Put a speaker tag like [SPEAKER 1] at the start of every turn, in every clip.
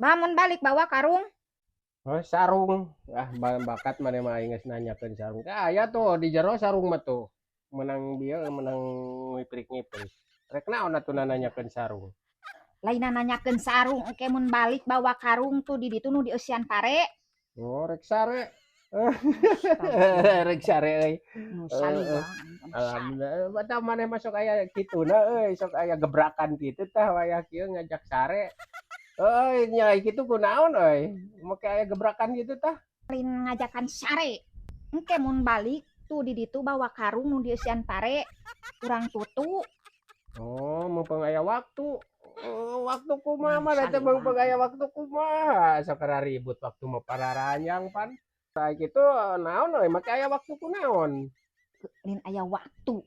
[SPEAKER 1] Bangun balik bawa karung.
[SPEAKER 2] Oh, sarung. Ah, bakat mana mah aing geus nanyakeun sarung. Teh aya tuh di jero sarung mah tuh. Menang dia menang ngiprik-ngiprik. Rek naon atuh nanyakeun sarung.
[SPEAKER 1] Lain nanyakeun sarung engke mun balik bawa karung tuh di ditu nu di eusian pare.
[SPEAKER 2] Oh, rek sare.
[SPEAKER 1] Astagfirullah.
[SPEAKER 2] Rek sare euy.
[SPEAKER 1] Nu
[SPEAKER 2] Heeh.
[SPEAKER 1] saliwang anu sare.
[SPEAKER 2] Alhamdulillah, mata maneh mah sok aya kituna euy, sok aya gebrakan kitu tah wayah kieu ngajak sare. Euy, nya kitu kunaon euy? Make aya gebrakan gitu tah?
[SPEAKER 1] Lain ngajakan sare. Engke mun balik tuh di ditu bawa karung nu di eusian pare. Urang tutu.
[SPEAKER 2] Oh, mumpung aya waktu. Waktu kumaha
[SPEAKER 1] Nu
[SPEAKER 2] mah teh mumpung
[SPEAKER 1] saliwang.
[SPEAKER 2] aya waktu kumaha sok ribut waktu mah pararanjang pan. Sae kitu naon euy make aya waktu kunaon?
[SPEAKER 1] Lain aya waktu.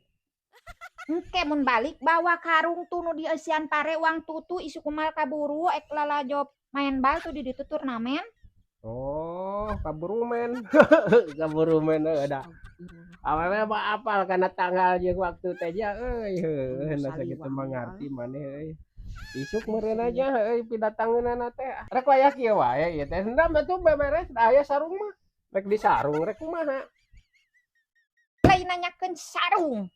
[SPEAKER 1] Engke mun balik bawa karung tuh nu di eusian pare uang tutu isu kumal kaburu ek lalajop main bal tuh di ditu turnamen.
[SPEAKER 2] Oh, kaburumen. Kaburumen heuh da. Awewe mah apal kana tanggal jeung waktu teh nya euy,
[SPEAKER 1] Nu
[SPEAKER 2] heuh na sakitu
[SPEAKER 1] saliwang
[SPEAKER 2] mah
[SPEAKER 1] moal.
[SPEAKER 2] ngarti maneh euy. Isuk meureun
[SPEAKER 1] Serius.
[SPEAKER 2] aja euy pidatangeunana teh. Rek wayah kieu wae ieu teh. Henteu atuh beberes da aya sarung mah. Rek disarung rek kumaha?
[SPEAKER 1] Lain nanyakeun sarung.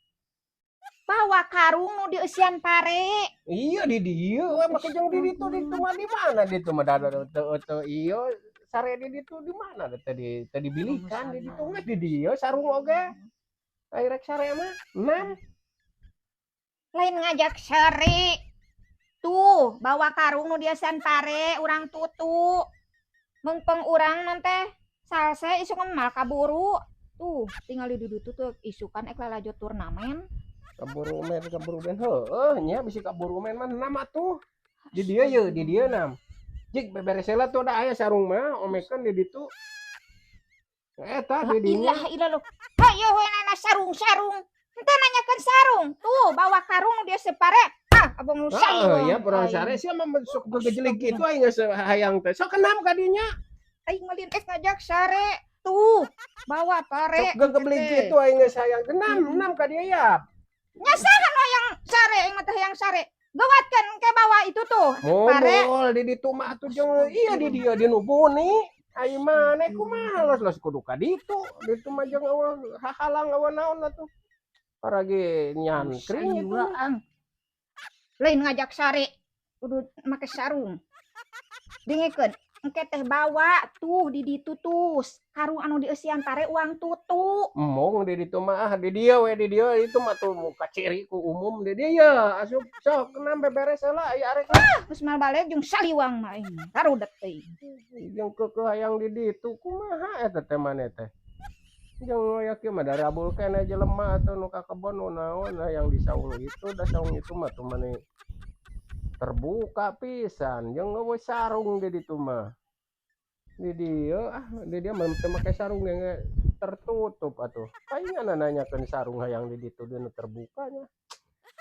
[SPEAKER 1] Bawa karung nu di eusian pare.
[SPEAKER 2] Iya di dieu we make jeung di ditu mah di mana ditu mah da teu ieu sare di ditu di mana teu
[SPEAKER 1] Nu
[SPEAKER 2] dibilikan di ditu
[SPEAKER 1] saliwang.
[SPEAKER 2] geus di dieu sarung oge. Ai rek sare mah. Nam.
[SPEAKER 1] Lain ngajak sare. Tuh, bawa karung nu di eusian pare urang tutu. Mengpeng urang teh salse isu mal kaburu. Tuh, tinggal di ditu tuh isukan ek lalajot turnamen.
[SPEAKER 2] Kaburumen heueuh nya bisi kaburumen mah nam atuh. Di dieu ye, di dieu
[SPEAKER 1] Astagfirullah.
[SPEAKER 2] nam. Jik beberes heula tuh da aya sarung mah omekeun di ditu. Eta
[SPEAKER 1] La
[SPEAKER 2] di dinya.
[SPEAKER 1] ilaha illallah. Hayo we nana sarung-sarung. Ente nanyakeun sarung. Tuh, bawa karung nu di eusian pare. Ah, abang nu
[SPEAKER 2] Heeh, ya
[SPEAKER 1] saliwang
[SPEAKER 2] perang sare
[SPEAKER 1] aing.
[SPEAKER 2] sia mah sok gegejelik kitu
[SPEAKER 1] Astagfirullah.
[SPEAKER 2] aing geus hayang teh. Sok kenam ka dinya.
[SPEAKER 1] Aing malin ek ngajak sare. Tuh, bawa
[SPEAKER 2] Sok
[SPEAKER 1] pare engke
[SPEAKER 2] gegeblik
[SPEAKER 1] teh.
[SPEAKER 2] kitu aing geus hayang teh. Nam ka dieu ya.
[SPEAKER 1] Nyasahan yang sare aing mah teh yang sare. Gawatkeun engke bawa itu tuh pare.
[SPEAKER 2] Moal di ditu mah atuh jeung iya di dieu di nu buni. Ai maneh kumaha los kudu ka ditu. Ditu mah jeung eueuh hahalang eueuh naon atuh. Paragi nyangkring itu mah.
[SPEAKER 1] Saliwaang. Lain ngajak sare. Kudu make sarung. Dengikeun engke teh bawa tuh di ditu tuh karung anu di eusian pare uang tutu.
[SPEAKER 2] Mung di ditu mah di dieu we di dieu itu mah tuh kaciri ku umum di dieu asup sok kenam beberes heula aya arek
[SPEAKER 1] Geus mal bale jeung saliwang mah aing. Karudet teuing.
[SPEAKER 2] jeung keukeuh hayang di ditu kumaha eta teh maneh teh. Jeung aya kieu mah darabul keneh jelema atuh nu ka kebon nu naon hayang disaung itu da saung itu mah tuh maneh terbuka pisan jeung eueuh sarung di ditu mah. Di dieu mah teu make sarung ge tertutup atuh. Paingan nanyakeun sarung hayang di ditu di nu terbuka nya.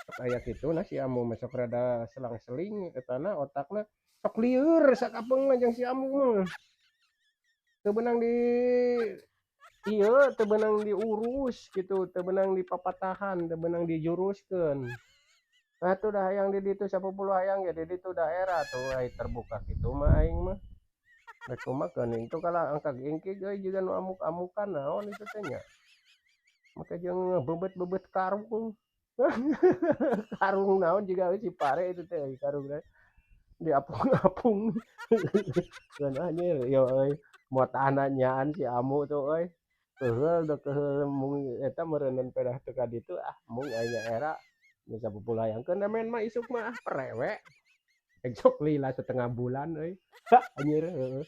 [SPEAKER 2] Sok aya kituna si Amu mah sok rada selang-seling etana otakna sok lieur sakapeung mah jeung si Amu mah. Teu beunang di ieu teu beunang diurus gitu, teu beunang dipapatahan, teu beunang dijuruskeun. Atuh da hayang di ditu sapuluh hayang ge di ditu daerah tuh ai terbuka kitu mah aing mah. Rek kumaha geuning tuh kala angkag engkig euy jiga nu amuk-amukan naon itu teh nya. Make jeung beubet-beubet karung. Karung naon jiga euy si pare itu teh karungna diapung-apung. Keun anjir yo euy moatana nyaan si Amu tuh euy. Keheul da keheul mung eta meureunneun pedah teu ka ditu mung aya nyaera nu sapuluh hayangkeun da men mah isuk mah prewe. Esuk lila setengah bulan euy. Anjir heueuh.